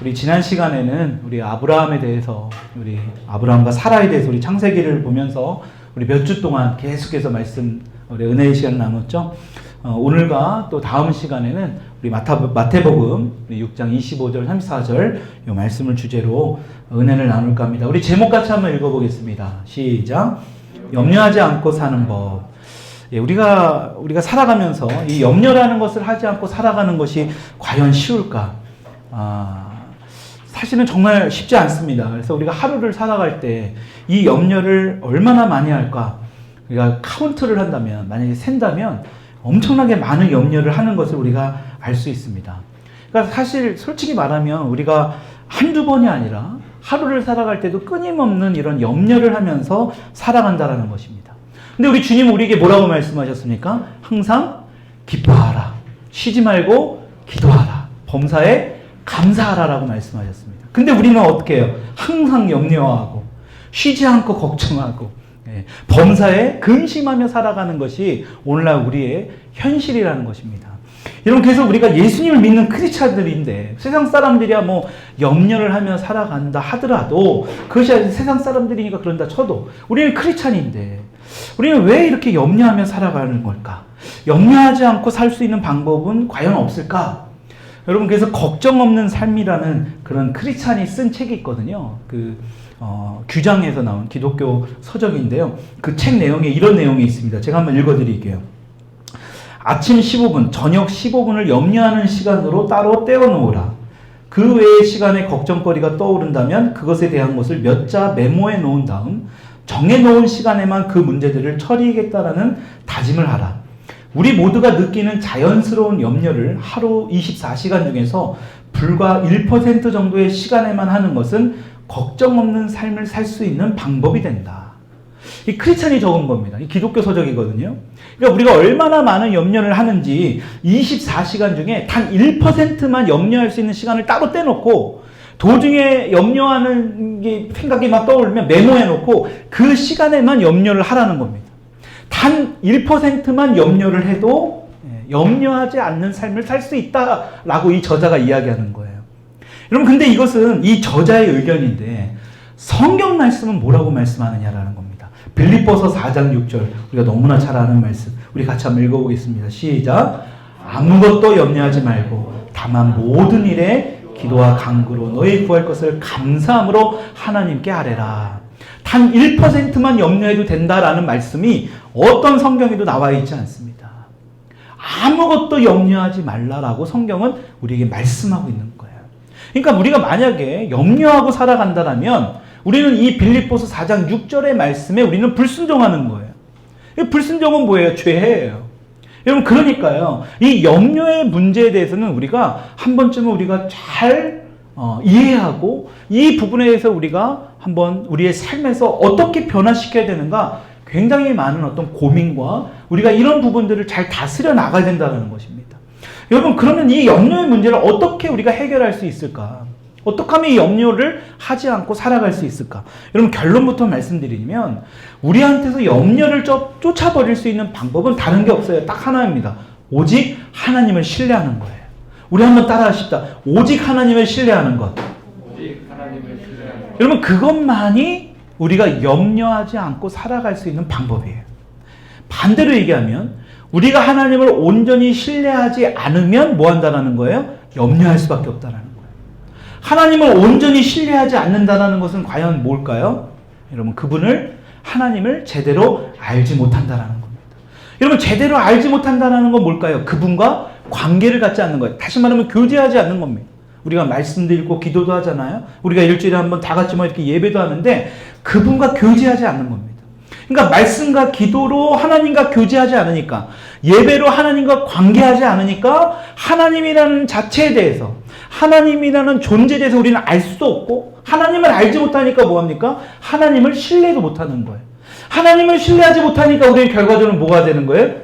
우리 지난 시간에는 우리 아브라함에 대해서, 우리 아브라함과 사라에 대해서 우리 창세기를 보면서 우리 몇 주 동안 계속해서 우리 은혜의 시간 나눴죠. 오늘과 또 다음 시간에는 우리 마태복음 우리 6장 25절 34절 이 말씀을 주제로 은혜를 나눌까 합니다. 우리 제목 같이 한번 읽어보겠습니다. 시작. 염려하지 않고 사는 법. 예, 우리가 살아가면서 이 염려라는 것을 하지 않고 살아가는 것이 과연 쉬울까? 사실은 정말 쉽지 않습니다. 그래서 우리가 하루를 살아갈 때 이 염려를 얼마나 많이 할까? 우리가 카운트를 한다면, 만약에 센다면 엄청나게 많은 염려를 하는 것을 우리가 알 수 있습니다. 그러니까 사실 솔직히 말하면 우리가 한두 번이 아니라 하루를 살아갈 때도 끊임없는 이런 염려를 하면서 살아간다는 것입니다. 근데 우리 주님은 우리에게 뭐라고 말씀하셨습니까? 항상 기뻐하라. 쉬지 말고 기도하라. 범사에 감사하라라고 말씀하셨습니다. 근데 우리는 어떻게 해요? 항상 염려하고 쉬지 않고 걱정하고 범사에 근심하며 살아가는 것이 오늘날 우리의 현실이라는 것입니다. 여러분, 그래서 우리가 예수님을 믿는 크리스찬들인데 세상 사람들이야 뭐 염려를 하며 살아간다 하더라도, 그것이 세상 사람들이니까 그런다 쳐도 우리는 크리스찬인데 우리는 왜 이렇게 염려하며 살아가는 걸까? 염려하지 않고 살 수 있는 방법은 과연 없을까? 여러분, 그래서 걱정 없는 삶이라는 그런 크리스찬이 쓴 책이 있거든요. 규장에서 나온 기독교 서적인데요. 그 책 내용에 이런 내용이 있습니다. 제가 한번 읽어드릴게요. 아침 15분, 저녁 15분을 염려하는 시간으로 따로 떼어놓으라. 그 외의 시간에 걱정거리가 떠오른다면 그것에 대한 것을 몇 자 메모해 놓은 다음 정해놓은 시간에만 그 문제들을 처리하겠다라는 다짐을 하라. 우리 모두가 느끼는 자연스러운 염려를 하루 24시간 중에서 불과 1% 정도의 시간에만 하는 것은 걱정 없는 삶을 살 수 있는 방법이 된다. 이 크리스찬이 적은 겁니다. 이 기독교 서적이거든요. 그러니까 우리가 얼마나 많은 염려를 하는지 24시간 중에 단 1%만 염려할 수 있는 시간을 따로 떼놓고, 도중에 염려하는 생각이 막 떠오르면 메모해놓고 그 시간에만 염려를 하라는 겁니다. 단 1%만 염려를 해도 염려하지 않는 삶을 살 수 있다라고 이 저자가 이야기하는 거예요. 여러분, 근데 이것은 이 저자의 의견인데 성경 말씀은 뭐라고 말씀하느냐라는 겁니다. 빌립보서 4장 6절, 우리가 너무나 잘 아는 말씀, 우리 같이 한번 읽어보겠습니다. 시작. 아무것도 염려하지 말고 다만 모든 일에 기도와 간구로 너희 구할 것을 감사함으로 하나님께 아뢰라. 단 1%만 염려해도 된다라는 말씀이 어떤 성경에도 나와 있지 않습니다. 아무것도 염려하지 말라라고 성경은 우리에게 말씀하고 있는 거예요. 그러니까 우리가 만약에 염려하고 살아간다면 우리는 이 빌립보서 4장 6절의 말씀에 우리는 불순종하는 거예요. 이 불순종은 뭐예요? 죄예요. 여러분, 그러니까요, 이 염려의 문제에 대해서는 우리가 한 번쯤은 우리가 잘 이해하고 이 부분에 대해서 우리가 한번 우리의 삶에서 어떻게 변화시켜야 되는가, 굉장히 많은 어떤 고민과 우리가 이런 부분들을 잘 다스려 나가야 된다는 것입니다. 여러분, 그러면 이 염려의 문제를 어떻게 우리가 해결할 수 있을까? 어떻게 하면 이 염려를 하지 않고 살아갈 수 있을까? 여러분, 결론부터 말씀드리면 우리한테서 염려를 쫓아버릴 수 있는 방법은 다른 게 없어요. 딱 하나입니다. 오직 하나님을 신뢰하는 거예요. 우리 한번 따라하십시다. 오직 하나님을 신뢰하는 것. 오직 하나님을 신뢰하는 것. 여러분, 그것만이 우리가 염려하지 않고 살아갈 수 있는 방법이에요. 반대로 얘기하면 우리가 하나님을 온전히 신뢰하지 않으면 뭐 한다는 거예요? 염려할 수밖에 없다는 거예요. 하나님을 온전히 신뢰하지 않는다는 것은 과연 뭘까요? 여러분, 하나님을 제대로 알지 못한다는 겁니다. 여러분, 제대로 알지 못한다는 건 뭘까요? 그분과 관계를 갖지 않는 거예요. 다시 말하면 교제하지 않는 겁니다. 우리가 말씀도 읽고 기도도 하잖아요. 우리가 일주일에 한번 다 같이 이렇게 예배도 하는데 그분과 교제하지 않는 겁니다. 그러니까 말씀과 기도로 하나님과 교제하지 않으니까, 예배로 하나님과 관계하지 않으니까 하나님이라는 자체에 대해서, 하나님이라는 존재에 대해서 우리는 알 수도 없고, 하나님을 알지 못하니까 뭐합니까? 하나님을 신뢰도 못하는 거예요. 하나님을 신뢰하지 못하니까 우리는 결과적으로 뭐가 되는 거예요?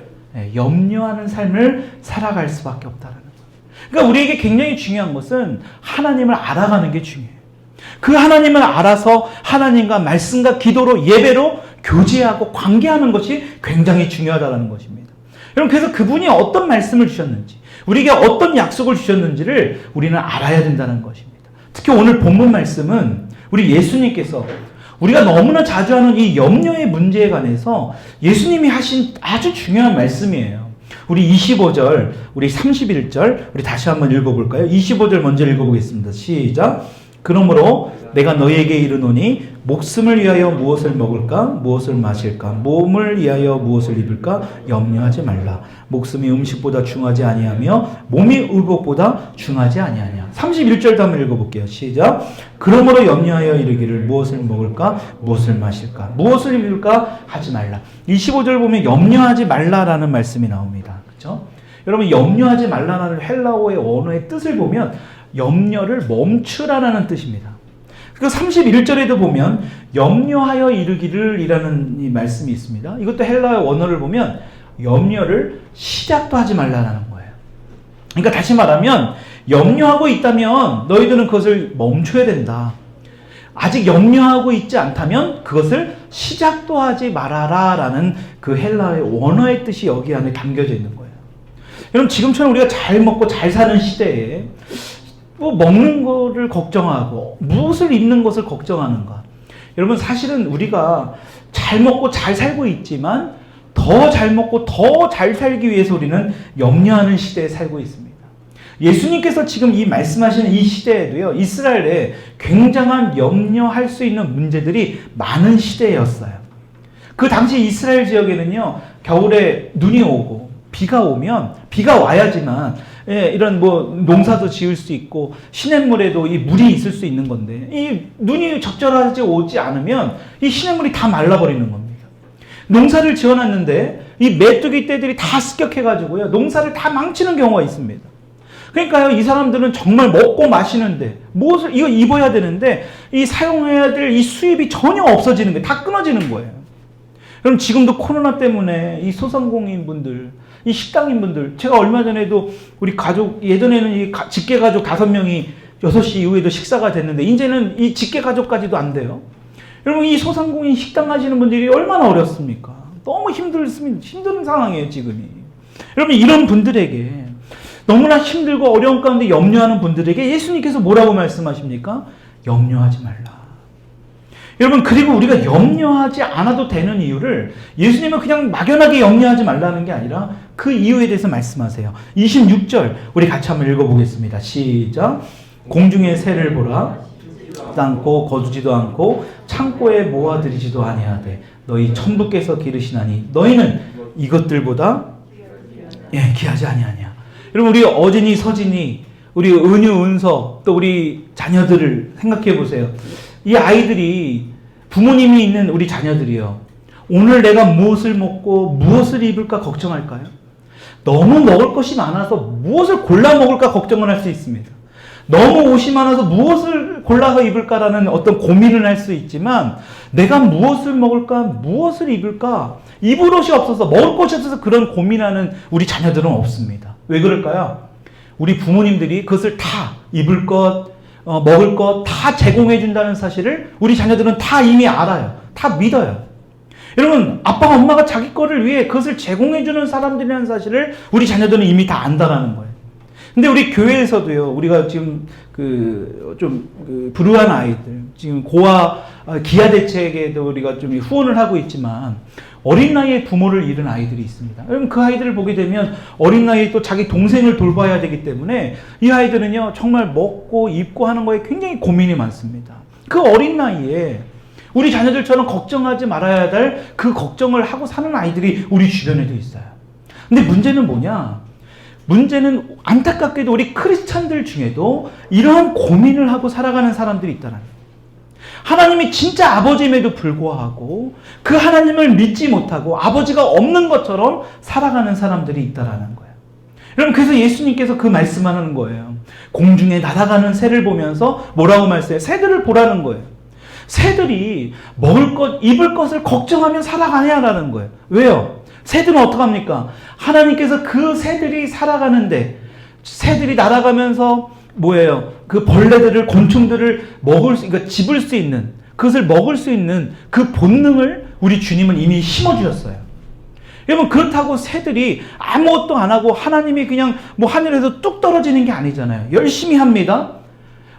염려하는 삶을 살아갈 수밖에 없다는 거예요. 그러니까 우리에게 굉장히 중요한 것은 하나님을 알아가는 게 중요해요. 그 하나님을 알아서 하나님과 말씀과 기도로, 예배로 교제하고 관계하는 것이 굉장히 중요하다는 것입니다. 여러분, 그래서 그분이 어떤 말씀을 주셨는지, 우리에게 어떤 약속을 주셨는지를 우리는 알아야 된다는 것입니다. 특히 오늘 본문 말씀은 우리 예수님께서 우리가 너무나 자주 하는 이 염려의 문제에 관해서 예수님이 하신 아주 중요한 말씀이에요. 우리 25절, 우리 31절, 우리 다시 한번 읽어볼까요? 25절 먼저 읽어보겠습니다. 시작. 그러므로 내가 너희에게 이르노니 목숨을 위하여 무엇을 먹을까 무엇을 마실까 몸을 위하여 무엇을 입을까 염려하지 말라. 목숨이 음식보다 중하지 아니하며 몸이 의복보다 중하지 아니하냐. 31절도 한번 읽어볼게요. 시작. 그러므로 염려하여 이르기를 무엇을 먹을까 무엇을 마실까 무엇을 입을까 하지 말라. 25절 보면 염려하지 말라라는 말씀이 나옵니다. 그렇죠? 여러분 염려하지 말라라는 헬라어의 언어의 뜻을 보면 염려를 멈추라라는 뜻입니다. 그 31절에도 보면 염려하여 이르기를 이라는 이 말씀이 있습니다. 이것도 헬라어 원어를 보면 염려를 시작도 하지 말라는 거예요. 그러니까 다시 말하면 염려하고 있다면 너희들은 그것을 멈춰야 된다. 아직 염려하고 있지 않다면 그것을 시작도 하지 말아라 라는 그 헬라어의 원어의 뜻이 여기 안에 담겨져 있는 거예요. 여러분 지금처럼 우리가 잘 먹고 잘 사는 시대에 뭐 먹는 거를 걱정하고 무엇을 입는 것을 걱정하는가. 여러분 사실은 우리가 잘 먹고 잘 살고 있지만 더 잘 먹고 더 잘 살기 위해서 우리는 염려하는 시대에 살고 있습니다. 예수님께서 지금 이 말씀하시는 이 시대에도요, 이스라엘에 굉장한 염려할 수 있는 문제들이 많은 시대였어요. 그 당시 이스라엘 지역에는요, 겨울에 눈이 오고 비가 오면 비가 와야지만 이런 뭐 농사도 지을 수 있고 시냇물에도 이 물이 있을 수 있는 건데 이 눈이 적절하지 오지 않으면 이 시냇물이 다 말라버리는 겁니다. 농사를 지어놨는데 이 메뚜기 떼들이 다 습격해가지고요 농사를 다 망치는 경우가 있습니다. 그러니까요 이 사람들은 정말 먹고 마시는데 무엇을 이거 입어야 되는데 이 사용해야 될 이 수입이 전혀 없어지는 거예요. 다 끊어지는 거예요. 그럼 지금도 코로나 때문에 이 소상공인분들 이 식당인분들, 제가 얼마 전에도 우리 가족, 예전에는 이 직계가족 5명이 6시 이후에도 식사가 됐는데, 이제는 이 직계가족까지도 안 돼요. 여러분, 이 소상공인 식당 하시는 분들이 얼마나 어렵습니까? 너무 힘든 상황이에요, 지금이. 여러분, 이런 분들에게, 너무나 힘들고 어려운 가운데 염려하는 분들에게 예수님께서 뭐라고 말씀하십니까? 염려하지 말라. 여러분 그리고 우리가 염려하지 않아도 되는 이유를 예수님은 그냥 막연하게 염려하지 말라는 게 아니라 그 이유에 대해서 말씀하세요. 26절 우리 같이 한번 읽어보겠습니다. 시작. 공중의 새를 보라. 않고 거두지도 않고 창고에 모아들이지도 아니하되 너희 천부께서 기르시나니 너희는 이것들보다 귀하지 아니하냐. 여러분 우리 어진이 서진이 우리 은유 은서 또 우리 자녀들을 생각해 보세요. 이 아이들이 부모님이 있는 우리 자녀들이요. 오늘 내가 무엇을 먹고 무엇을 입을까 걱정할까요? 너무 먹을 것이 많아서 무엇을 골라 먹을까 걱정을 할 수 있습니다. 너무 옷이 많아서 무엇을 골라서 입을까라는 어떤 고민을 할 수 있지만 내가 무엇을 먹을까 무엇을 입을까 입을 옷이 없어서 먹을 것이 없어서 그런 고민하는 우리 자녀들은 없습니다. 왜 그럴까요? 우리 부모님들이 그것을 다 입을 것 먹을 것 다 제공해 준다는 사실을 우리 자녀들은 다 이미 알아요. 다 믿어요. 여러분 아빠 엄마가 자기 거를 위해 그것을 제공해 주는 사람들이라는 사실을 우리 자녀들은 이미 다 안다라는 거예요. 근데 우리 교회에서도요, 우리가 지금 불우한 아이들, 지금 고아 기아 대책에도 우리가 좀 후원을 하고 있지만 어린 나이에 부모를 잃은 아이들이 있습니다. 여러분 그 아이들을 보게 되면 어린 나이에 또 자기 동생을 돌봐야 되기 때문에 이 아이들은요 정말 먹고 입고 하는 거에 굉장히 고민이 많습니다. 그 어린 나이에 우리 자녀들처럼 걱정하지 말아야 될 그 걱정을 하고 사는 아이들이 우리 주변에도 있어요. 근데 문제는 뭐냐? 문제는 안타깝게도 우리 크리스찬들 중에도 이러한 고민을 하고 살아가는 사람들이 있다는 거예요. 하나님이 진짜 아버지임에도 불구하고 그 하나님을 믿지 못하고 아버지가 없는 것처럼 살아가는 사람들이 있다는 거예요. 여러분 그래서 예수님께서 그 말씀하는 거예요. 공중에 날아가는 새를 보면서 뭐라고 말씀해요? 새들을 보라는 거예요. 새들이 먹을 것, 입을 것을 걱정하며 살아가냐라는 거예요. 왜요? 새들은 어떡합니까? 하나님께서 그 새들이 살아가는데 새들이 날아가면서 뭐예요? 그 벌레들을, 곤충들을 그러니까 집을 수 있는, 그것을 먹을 수 있는 그 본능을 우리 주님은 이미 심어주셨어요. 여러분, 그렇다고 새들이 아무것도 안 하고 하나님이 그냥 뭐 하늘에서 뚝 떨어지는 게 아니잖아요. 열심히 합니다.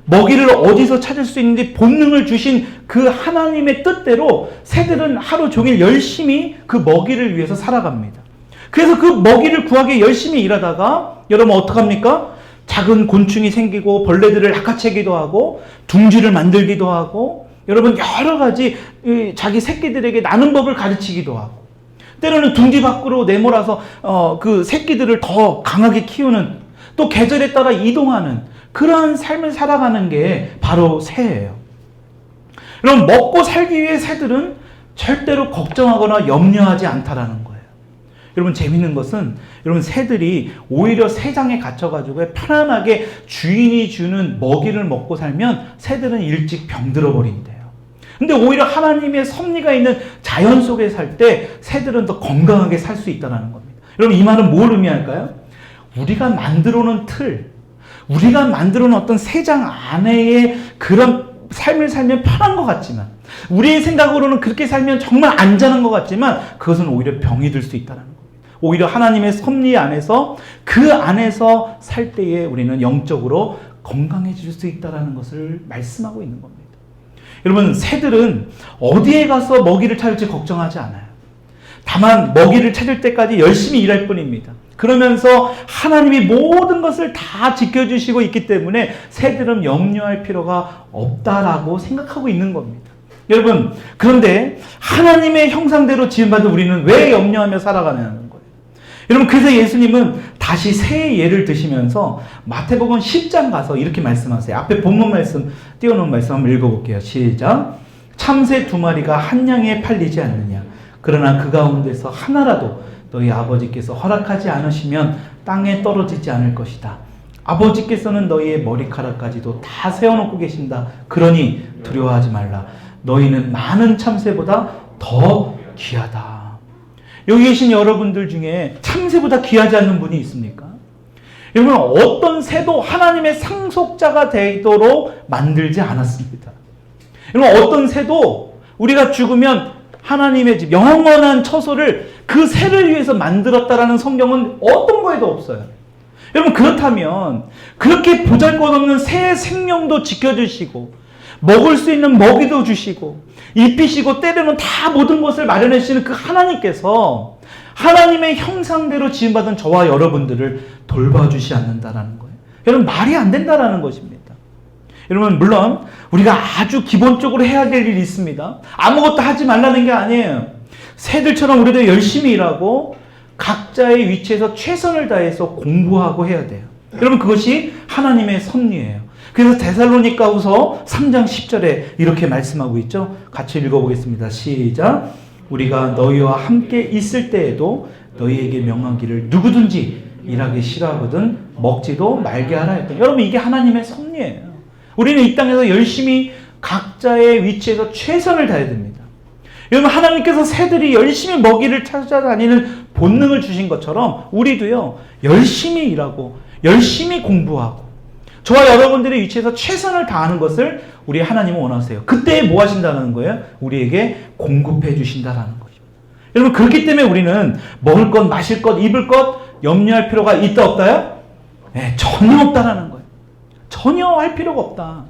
먹이를 어디서 찾을 수 있는지 본능을 주신 그 하나님의 뜻대로 새들은 하루 종일 열심히 그 먹이를 위해서 살아갑니다. 그래서 그 먹이를 구하기 열심히 일하다가 여러분 어떡합니까? 작은 곤충이 생기고 벌레들을 낚아채기도 하고 둥지를 만들기도 하고 여러분 여러 가지 자기 새끼들에게 나는 법을 가르치기도 하고 때로는 둥지 밖으로 내몰아서 그 새끼들을 더 강하게 키우는 또 계절에 따라 이동하는 그러한 삶을 살아가는 게 바로 새예요. 여러분 먹고 살기 위해 새들은 절대로 걱정하거나 염려하지 않다라는 거예요. 여러분 재밌는 것은 여러분 새들이 오히려 새장에 갇혀가지고 편안하게 주인이 주는 먹이를 먹고 살면 새들은 일찍 병들어 버린대요. 근데 오히려 하나님의 섭리가 있는 자연 속에 살 때 새들은 더 건강하게 살 수 있다는 겁니다. 여러분 이 말은 뭘 의미할까요? 우리가 만들어 놓은 틀, 우리가 만들어 놓은 어떤 새장 안에의 그런 삶을 살면 편한 것 같지만 우리의 생각으로는 그렇게 살면 정말 안전한 것 같지만 그것은 오히려 병이 들 수 있다는 겁니다. 오히려 하나님의 섭리 안에서 그 안에서 살 때에 우리는 영적으로 건강해질 수 있다는 것을 말씀하고 있는 겁니다. 여러분 새들은 어디에 가서 먹이를 찾을지 걱정하지 않아요. 다만 먹이를 찾을 때까지 열심히 일할 뿐입니다. 그러면서 하나님이 모든 것을 다 지켜주시고 있기 때문에 새들은 염려할 필요가 없다라고 생각하고 있는 겁니다. 여러분 그런데 하나님의 형상대로 지음받은 우리는 왜 염려하며 살아가냐는 거예요. 여러분 그래서 예수님은 다시 새의 예를 드시면서 마태복음 10장 가서 이렇게 말씀하세요. 앞에 본문 말씀 띄워놓은 말씀 한번 읽어볼게요. 시작. 참새 2마리가 한 양에 팔리지 않느냐. 그러나 그 가운데서 하나라도 너희 아버지께서 허락하지 않으시면 땅에 떨어지지 않을 것이다. 아버지께서는 너희의 머리카락까지도 다 세워놓고 계신다. 그러니 두려워하지 말라. 너희는 많은 참새보다 더 귀하다. 여기 계신 여러분들 중에 참새보다 귀하지 않는 분이 있습니까? 여러분 어떤 새도 하나님의 상속자가 되도록 만들지 않았습니다. 여러분 어떤 새도 우리가 죽으면 하나님의 집 영원한 처소를 그 새를 위해서 만들었다라는 성경은 어떤 거에도 없어요. 여러분 그렇다면 그렇게 보잘것없는 새의 생명도 지켜주시고 먹을 수 있는 먹이도 주시고 입히시고 때로는 다 모든 것을 마련해 주시는 그 하나님께서 하나님의 형상대로 지음받은 저와 여러분들을 돌봐주시 않는다라는 거예요. 여러분 말이 안 된다라는 것입니다. 여러분 물론 우리가 아주 기본적으로 해야 될 일이 있습니다. 아무것도 하지 말라는 게 아니에요. 새들처럼 우리도 열심히 일하고 각자의 위치에서 최선을 다해서 공부하고 해야 돼요. 여러분 그것이 하나님의 섭리예요. 그래서 데살로니가후서 3장 10절에 이렇게 말씀하고 있죠. 같이 읽어보겠습니다. 시작. 우리가 너희와 함께 있을 때에도 너희에게 명하기를 누구든지 일하기 싫어하거든 먹지도 말게 하라 했더니 여러분 이게 하나님의 섭리예요. 우리는 이 땅에서 열심히 각자의 위치에서 최선을 다해야 됩니다. 여러분 하나님께서 새들이 열심히 먹이를 찾아다니는 본능을 주신 것처럼 우리도요 열심히 일하고 열심히 공부하고 저와 여러분들의 위치에서 최선을 다하는 것을 우리 하나님은 원하세요. 그때 뭐 하신다는 거예요? 우리에게 공급해 주신다라는 것입니다. 여러분 그렇기 때문에 우리는 먹을 것, 마실 것, 입을 것 염려할 필요가 있다 없다요? 네, 전혀 없다라는 거예요. 전혀 할 필요가 없다.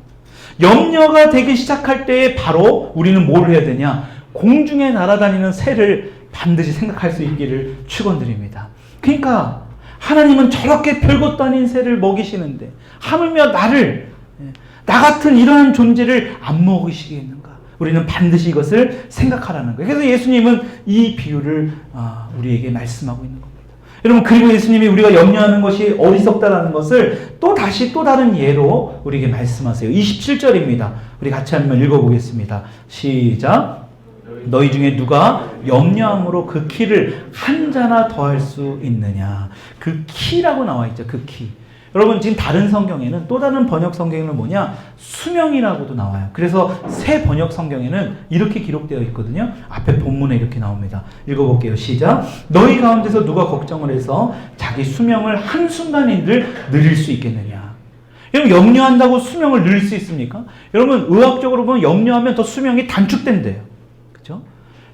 염려가 되기 시작할 때에 바로 우리는 뭘 해야 되냐? 공중에 날아다니는 새를 반드시 생각할 수 있기를 축원드립니다. 그러니까 하나님은 저렇게 별것도 아닌 새를 먹이시는데 하물며 나를 나 같은 이러한 존재를 안 먹이시겠는가? 우리는 반드시 이것을 생각하라는 거예요. 그래서 예수님은 이 비유를 우리에게 말씀하고 있는 겁니다. 여러분 그리고 예수님이 우리가 염려하는 것이 어리석다라는 것을 또 다시 또 다른 예로 우리에게 말씀하세요. 27절입니다. 우리 같이 한번 읽어보겠습니다. 시작. 너희 중에 누가 염려함으로 그 키를 한 자나 더할 수 있느냐. 그 키라고 나와 있죠. 그 키. 여러분 지금 다른 성경에는 또 다른 번역 성경에는 뭐냐? 수명이라고도 나와요. 그래서 새 번역 성경에는 이렇게 기록되어 있거든요. 앞에 본문에 이렇게 나옵니다. 읽어볼게요. 시작. 너희 가운데서 누가 걱정을 해서 자기 수명을 한순간인들 늘릴 수 있겠느냐. 여러분 염려한다고 수명을 늘릴 수 있습니까? 여러분 의학적으로 보면 염려하면 더 수명이 단축된대요. 그렇죠?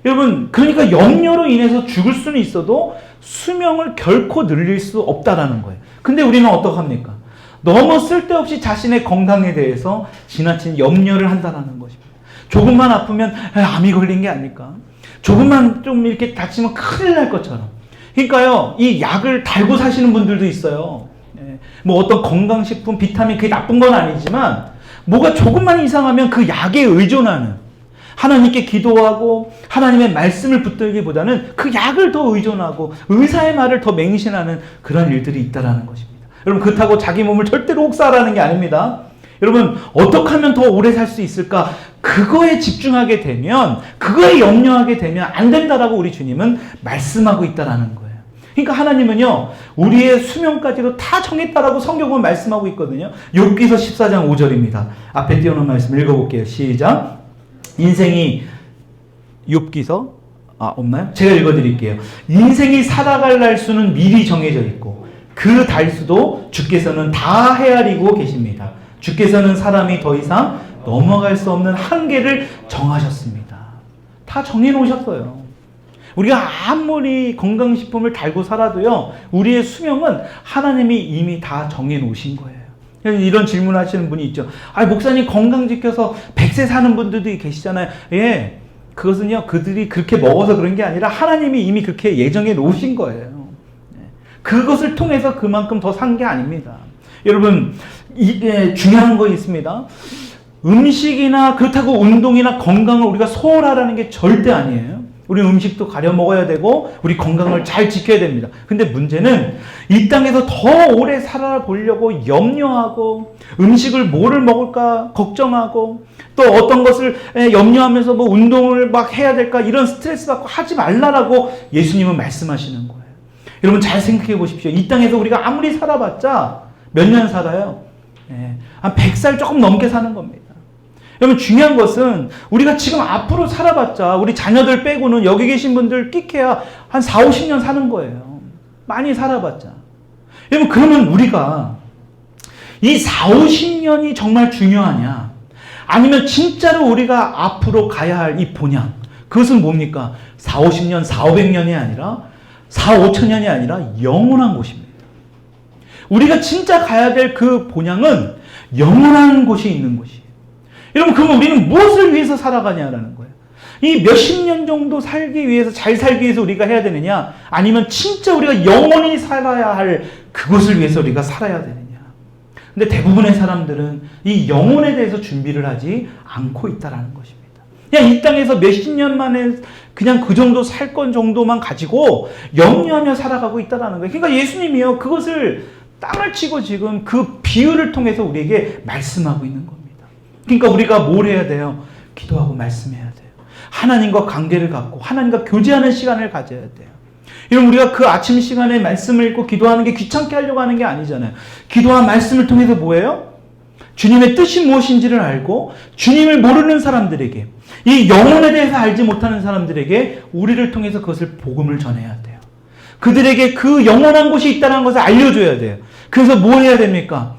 여러분 그러니까 염려로 인해서 죽을 수는 있어도 수명을 결코 늘릴 수 없다라는 거예요. 근데 우리는 어떡합니까? 너무 쓸데없이 자신의 건강에 대해서 지나친 염려를 한다는 것입니다. 조금만 아프면 암이 걸린 게 아닐까? 조금만 좀 이렇게 다치면 큰일 날 것처럼. 그러니까요, 이 약을 달고 사시는 분들도 있어요. 뭐 어떤 건강식품, 비타민 그게 나쁜 건 아니지만 뭐가 조금만 이상하면 그 약에 의존하는, 하나님께 기도하고 하나님의 말씀을 붙들기보다는 그 약을 더 의존하고 의사의 말을 더 맹신하는 그런 일들이 있다는 것입니다. 여러분, 그렇다고 자기 몸을 절대로 혹사하라는 게 아닙니다. 여러분, 어떻게 하면 더 오래 살 수 있을까? 그거에 집중하게 되면, 그거에 염려하게 되면 안 된다라고 우리 주님은 말씀하고 있다는 거예요. 그러니까 하나님은요, 우리의 수명까지도 다 정했다라고 성경은 말씀하고 있거든요. 욥기서 14장 5절입니다. 앞에 띄워놓은 말씀 읽어볼게요. 시작. 인생이, 욥기서 없나요? 제가 읽어드릴게요. 인생이 살아갈 날수는 미리 정해져 있고 그 달수도 주께서는 다 헤아리고 계십니다. 주께서는 사람이 더 이상 넘어갈 수 없는 한계를 정하셨습니다. 다 정해놓으셨어요. 우리가 아무리 건강식품을 달고 살아도요, 우리의 수명은 하나님이 이미 다 정해놓으신 거예요. 이런 질문 하시는 분이 있죠. 목사님 건강 지켜서 100세 사는 분들도 계시잖아요. 예, 그것은요, 그들이 그렇게 먹어서 그런 게 아니라 하나님이 이미 그렇게 예정해 놓으신 거예요. 그것을 통해서 그만큼 더 산 게 아닙니다. 여러분, 이게 중요한 거 있습니다. 음식이나 그렇다고 운동이나 건강을 우리가 소홀하라는 게 절대 아니에요. 우리 음식도 가려 먹어야 되고 우리 건강을 잘 지켜야 됩니다. 근데 문제는 이 땅에서 더 오래 살아보려고 염려하고 음식을 뭐를 먹을까 걱정하고 또 어떤 것을 염려하면서 뭐 운동을 막 해야 될까 이런 스트레스 받고 하지 말라라고 예수님은 말씀하시는 거예요. 여러분, 잘 생각해 보십시오. 이 땅에서 우리가 아무리 살아봤자 몇 년 살아요? 한 100살 조금 넘게 사는 겁니다. 여러분, 중요한 것은 우리가 지금 앞으로 살아봤자 우리 자녀들 빼고는 여기 계신 분들 끽해야 한 4, 50년 사는 거예요. 많이 살아봤자. 여러분, 그러면 우리가 이 4, 50년이 정말 중요하냐? 아니면 진짜로 우리가 앞으로 가야 할 이 본향, 그것은 뭡니까? 4, 50년, 4, 500년이 아니라 4, 5천년이 아니라 영원한 곳입니다. 우리가 진짜 가야 될 그 본향은 영원한 곳이 있는 곳이에요. 여러분, 그러면 우리는 무엇을 위해서 살아가냐라는 거예요. 이 몇십 년 정도 살기 위해서, 잘 살기 위해서 우리가 해야 되느냐? 아니면 진짜 우리가 영원히 살아야 할 그것을 위해서 우리가 살아야 되느냐? 근데 대부분의 사람들은 이 영혼에 대해서 준비를 하지 않고 있다는 것입니다. 그냥 이 땅에서 몇십 년 만에 그냥 그 정도 살 건 정도만 가지고 염려하며 살아가고 있다는 거예요. 그러니까 예수님이요, 그것을 땅을 치고 지금 그 비유를 통해서 우리에게 말씀하고 있는 겁니다. 그러니까 우리가 뭘 해야 돼요? 기도하고 말씀해야 돼요. 하나님과 관계를 갖고 하나님과 교제하는 시간을 가져야 돼요. 여러분, 우리가 그 아침 시간에 말씀을 읽고 기도하는 게 귀찮게 하려고 하는 게 아니잖아요. 기도와 말씀을 통해서 뭐예요? 주님의 뜻이 무엇인지를 알고 주님을 모르는 사람들에게, 이 영혼에 대해서 알지 못하는 사람들에게 우리를 통해서 그것을 복음을 전해야 돼요. 그들에게 그 영원한 곳이 있다는 것을 알려줘야 돼요. 그래서 뭐 해야 됩니까?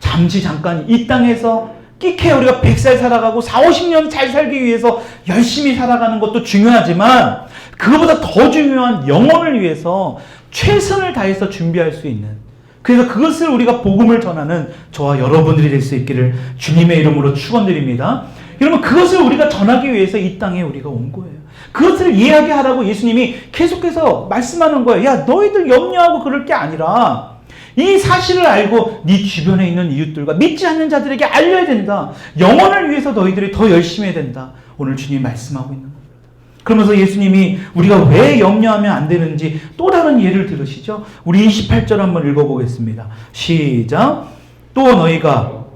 잠시 잠깐 이 땅에서 끽해 우리가 100살 살아가고 4, 50년 잘 살기 위해서 열심히 살아가는 것도 중요하지만 그거보다 더 중요한 영혼을 위해서 최선을 다해서 준비할 수 있는, 그래서 그것을 우리가 복음을 전하는 저와 여러분들이 될 수 있기를 주님의 이름으로 축원드립니다. 여러분, 그것을 우리가 전하기 위해서 이 땅에 우리가 온 거예요. 그것을 이야기하라고 예수님이 계속해서 말씀하는 거예요. 야, 너희들 염려하고 그럴 게 아니라 이 사실을 알고 네 주변에 있는 이웃들과 믿지 않는 자들에게 알려야 된다. 영혼을 위해서 너희들이 더 열심히 해야 된다. 오늘 주님이 말씀하고 있는 겁니다. 그러면서 예수님이 우리가 왜 염려하면 안 되는지 또 다른 예를 들으시죠. 우리 28절 한번 읽어보겠습니다. 시작. 또 너희가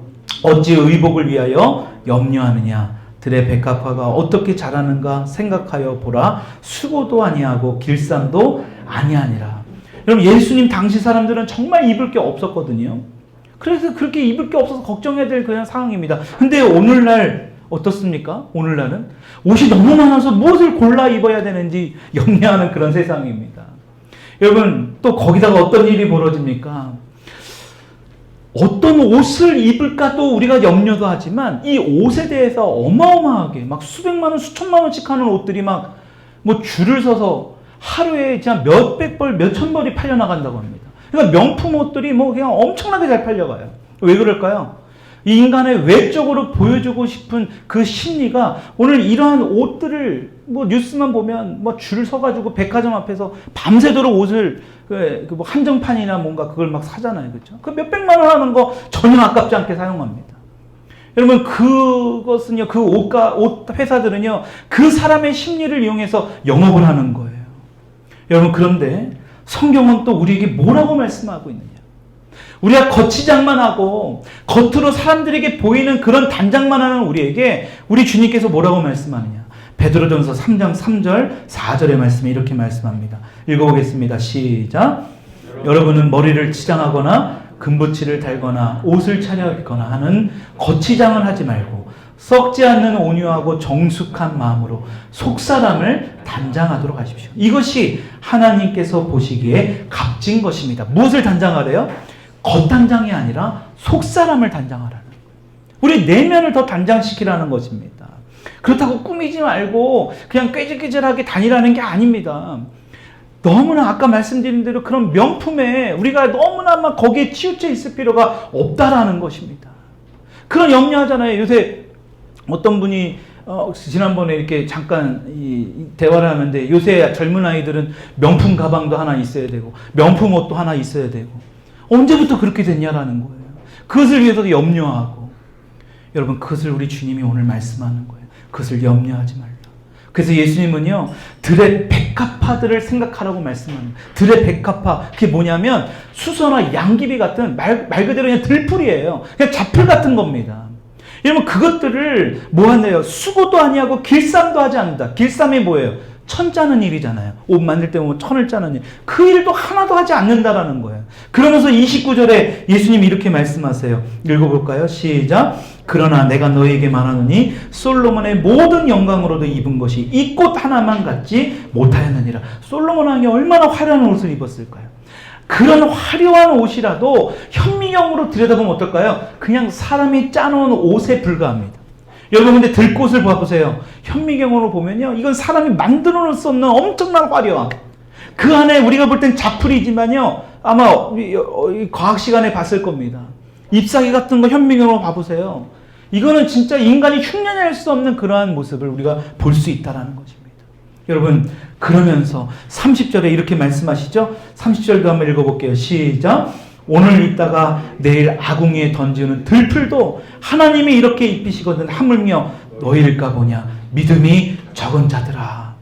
어찌 의복을 위하여 염려하느냐? 들의 백합화가 어떻게 자라는가 생각하여 보라. 수고도 아니하고 길쌈도 아니하니라. 여러분, 예수님 당시 사람들은 정말 입을 게 없었거든요. 그래서 그렇게 입을 게 없어서 걱정해야 될 그냥 상황입니다. 근데 오늘날 어떻습니까? 오늘날은 옷이 너무 많아서 무엇을 골라 입어야 되는지 염려하는 그런 세상입니다. 여러분, 또 거기다가 어떤 일이 벌어집니까? 어떤 옷을 입을까 또 우리가 염려도 하지만 이 옷에 대해서 어마어마하게 막 수백만 원, 수천만 원씩 하는 옷들이 막 뭐 줄을 서서 하루에 그냥 몇백 벌, 몇천 벌이 팔려나간다고 합니다. 그러니까 명품 옷들이 뭐 그냥 엄청나게 잘 팔려가요. 왜 그럴까요? 이 인간의 외적으로 보여주고 싶은 그 심리가 오늘 이러한 옷들을 뭐 뉴스만 보면 뭐 줄을 서가지고 백화점 앞에서 밤새도록 옷을 뭐 한정판이나 뭔가 그걸 막 사잖아요. 그렇죠? 그 몇백만 원 하는 거 전혀 아깝지 않게 사용합니다. 여러분 그것은요, 그 옷 회사들은요, 그 사람의 심리를 이용해서 영업을 하는 거예요. 여러분 그런데 성경은 또 우리에게 뭐라고 말씀하고 있느냐? 우리가 거치장만 하고 겉으로 사람들에게 보이는 그런 단장만 하는 우리에게 우리 주님께서 뭐라고 말씀하느냐? 베드로전서 3장 3절 4절의 말씀에 이렇게 말씀합니다. 읽어보겠습니다. 시작. 여러분은 머리를 치장하거나 금붙이를 달거나 옷을 차려입거나 하는 거치장을 하지 말고 썩지 않는 온유하고 정숙한 마음으로 속사람을 단장하도록 하십시오. 이것이 하나님께서 보시기에 값진 것입니다. 무엇을 단장하래요? 겉단장이 아니라 속사람을 단장하라는 거예요. 우리 내면을 더 단장시키라는 것입니다. 그렇다고 꾸미지 말고 그냥 꾀질꾀질하게 다니라는 게 아닙니다. 너무나 아까 말씀드린 대로 그런 명품에 우리가 너무나 막 거기에 치우쳐 있을 필요가 없다라는 것입니다. 그런 염려하잖아요. 요새 어떤 분이 지난번에 이렇게 잠깐 이 대화를 하는데 요새 젊은 아이들은 명품 가방도 하나 있어야 되고 명품 옷도 하나 있어야 되고 언제부터 그렇게 됐냐라는 거예요. 그것을 위해서도 염려하고 여러분 그것을 우리 주님이 오늘 말씀하는 거예요. 그것을 염려하지 말라. 그래서 예수님은요, 들의 백합화들을 생각하라고 말씀합니다. 들의 백합화, 그게 뭐냐면 수소나 양귀비 같은 말 그대로 그냥 들풀이에요. 그냥 잡풀 같은 겁니다. 여러분 그것들을 뭐 하네요? 수고도 아니하고 길쌈도 하지 않는다. 길쌈이 뭐예요? 천 짜는 일이잖아요. 옷 만들 때 보면 천을 짜는 일. 그 일도 하나도 하지 않는다라는 거예요. 그러면서 29절에 예수님이 이렇게 말씀하세요. 읽어볼까요? 시작. 그러나 내가 너에게 말하노니 솔로몬의 모든 영광으로도 입은 것이 이 꽃 하나만 같지 못하였느니라. 솔로몬 왕이 얼마나 화려한 옷을 입었을까요? 그런 화려한 옷이라도 현미경으로 들여다보면 어떨까요? 그냥 사람이 짜놓은 옷에 불과합니다. 여러분 근데 들꽃을 봐보세요. 현미경으로 보면요, 이건 사람이 만들어 놓을 수 없는 엄청난 화려함. 그 안에 우리가 볼 땐 자풀이지만요, 아마 과학 시간에 봤을 겁니다. 잎사귀 같은 거 현미경으로 봐보세요. 이거는 진짜 인간이 흉내낼 수 없는 그러한 모습을 우리가 볼 수 있다는 것입니다. 여러분 그러면서 30절에 이렇게 말씀하시죠. 30절도 한번 읽어볼게요. 시작. 오늘 입다가 내일 아궁이에 던지는 들풀도 하나님이 이렇게 입히시거든 하물며 너희일까 보냐. 믿음이 적은 자들아.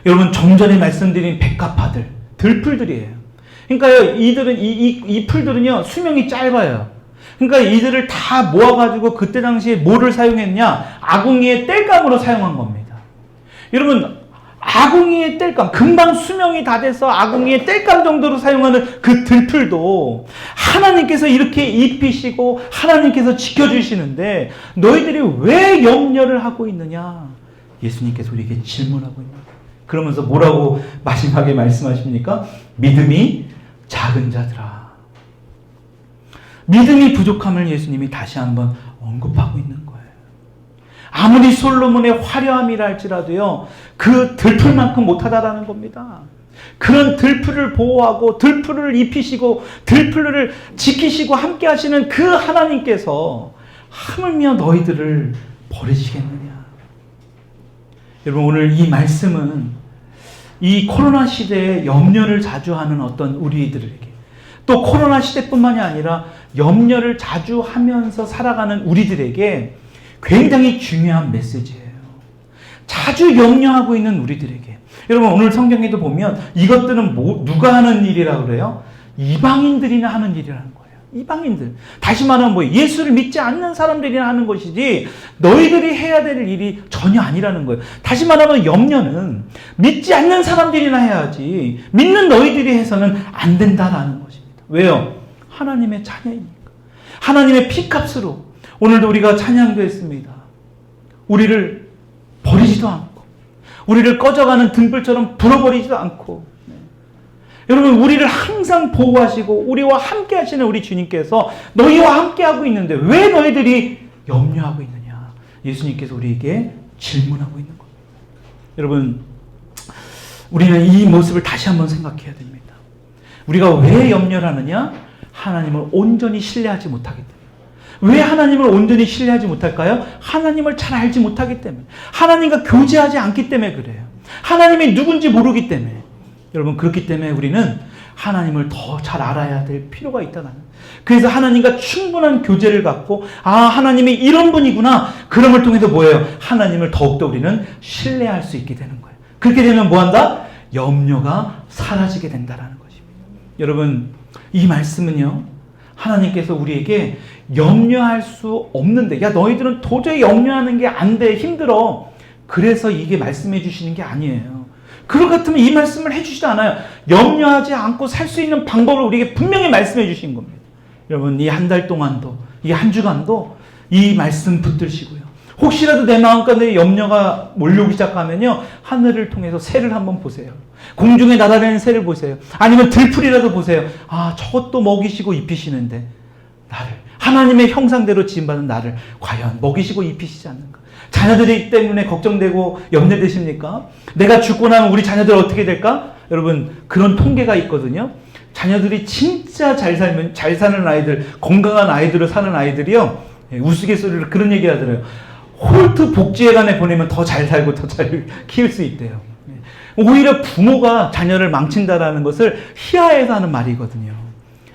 여러분 좀 전에 말씀드린 백합화들 들풀들이에요. 그러니까요, 이들은 이 풀들은요 수명이 짧아요. 그러니까 이들을 다 모아가지고 그때 당시에 뭐를 사용했냐? 아궁이의 땔감으로 사용한 겁니다. 여러분 아궁이의 땔감, 금방 수명이 다 돼서 아궁이의 땔감 정도로 사용하는 그 들풀도 하나님께서 이렇게 입히시고 하나님께서 지켜주시는데 너희들이 왜 염려를 하고 있느냐? 예수님께서 우리에게 질문하고 있는 거예요. 그러면서 뭐라고 마지막에 말씀하십니까? 믿음이 작은 자들아. 믿음이 부족함을 예수님이 다시 한번 언급하고 있는 거예요. 아무리 솔로몬의 화려함이라 할지라도요, 그 들풀만큼 못하다라는 겁니다. 그런 들풀을 보호하고 들풀을 입히시고 들풀을 지키시고 함께 하시는 그 하나님께서 하물며 너희들을 버리시겠느냐. 여러분 오늘 이 말씀은 이 코로나 시대에 염려를 자주 하는 어떤 우리들에게, 또 코로나 시대뿐만이 아니라 염려를 자주 하면서 살아가는 우리들에게 굉장히 중요한 메시지예요. 자주 염려하고 있는 우리들에게. 여러분 오늘 성경에도 보면 이것들은 누가 하는 일이라고 그래요? 이방인들이나 하는 일이라는 거예요. 이방인들. 다시 말하면 뭐 예수를 믿지 않는 사람들이나 하는 것이지 너희들이 해야 될 일이 전혀 아니라는 거예요. 다시 말하면 염려는 믿지 않는 사람들이나 해야지 믿는 너희들이 해서는 안 된다라는 것입니다. 왜요? 하나님의 자녀이니까. 하나님의 피값으로 오늘도 우리가 찬양도 했습니다. 우리를 버리지도 않고 우리를 꺼져가는 등불처럼 불어버리지도 않고, 여러분 우리를 항상 보호하시고 우리와 함께 하시는 우리 주님께서 너희와 함께 하고 있는데 왜 너희들이 염려하고 있느냐? 예수님께서 우리에게 질문하고 있는 겁니다. 여러분 우리는 이 모습을 다시 한번 생각해야 됩니다. 우리가 왜 염려를 하느냐? 하나님을 온전히 신뢰하지 못하기 때문에. 왜 하나님을 온전히 신뢰하지 못할까요? 하나님을 잘 알지 못하기 때문에. 하나님과 교제하지 않기 때문에 그래요. 하나님이 누군지 모르기 때문에. 여러분, 그렇기 때문에 우리는 하나님을 더 잘 알아야 될 필요가 있다는. 그래서 하나님과 충분한 교제를 갖고, 아, 하나님이 이런 분이구나. 그런 걸 통해서 뭐예요? 하나님을 더욱더 우리는 신뢰할 수 있게 되는 거예요. 그렇게 되면 뭐 한다? 염려가 사라지게 된다라는 것입니다. 여러분, 이 말씀은요, 하나님께서 우리에게 염려할 수 없는데, 야, 너희들은 도저히 염려하는 게 안 돼, 힘들어. 그래서 이게 말씀해 주시는 게 아니에요. 그럴 것 같으면 이 말씀을 해주시지 않아요. 염려하지 않고 살 수 있는 방법을 우리에게 분명히 말씀해 주신 겁니다. 여러분, 이 한 달 동안도, 이 한 주간도 이 말씀 붙들시고요. 혹시라도 내 마음가운데 염려가 몰려오기 시작하면요, 하늘을 통해서 새를 한번 보세요. 공중에 날아다니는 새를 보세요. 아니면 들풀이라도 보세요. 아, 저것도 먹이시고 입히시는데 나를, 하나님의 형상대로 지음받은 나를 과연 먹이시고 입히시지 않는가? 자녀들이 때문에 걱정되고 염려되십니까? 내가 죽고 나면 우리 자녀들 어떻게 될까? 여러분, 그런 통계가 있거든요. 자녀들이 진짜 잘 살면, 잘 사는 아이들, 건강한 아이들을 사는 아이들이요, 우스갯소리로 그런 얘기 하더라고요. 홀트 복지회관에 보내면 더 잘 살고 더 잘 키울 수 있대요. 오히려 부모가 자녀를 망친다라는 것을 희화해서 하는 말이거든요.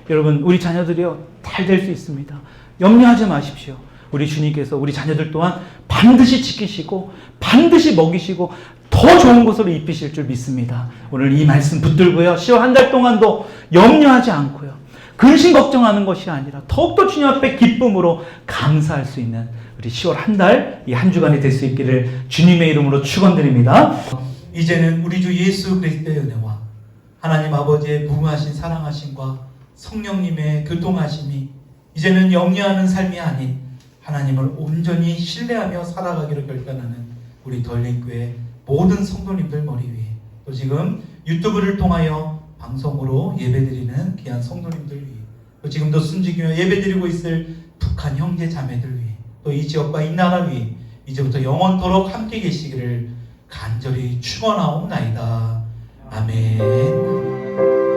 여러분, 우리 자녀들이요, 잘 될 수 있습니다. 염려하지 마십시오. 우리 주님께서 우리 자녀들 또한 반드시 지키시고 반드시 먹이시고 더 좋은 곳으로 입히실 줄 믿습니다. 오늘 이 말씀 붙들고요, 10월 한 달 동안도 염려하지 않고요, 근심 걱정하는 것이 아니라 더욱더 주님 앞에 기쁨으로 감사할 수 있는 우리 10월 한 달, 이 한 주간이 될 수 있기를 주님의 이름으로 축원드립니다. 이제는 우리 주 예수 그리스도의 은혜와 하나님 아버지의 무궁하신 사랑하심과 성령님의 교통하심이 이제는 염려하는 삶이 아닌 하나님을 온전히 신뢰하며 살아가기로 결단하는 우리 덜림교회 모든 성도님들 머리 위에, 또 지금 유튜브를 통하여 방송으로 예배드리는 귀한 성도님들 위에, 또 지금도 순직이며 예배드리고 있을 북한 형제 자매들 위에, 또 이 지역과 이 나라 위에 이제부터 영원토록 함께 계시기를 간절히 축원하옵나이다. 아멘.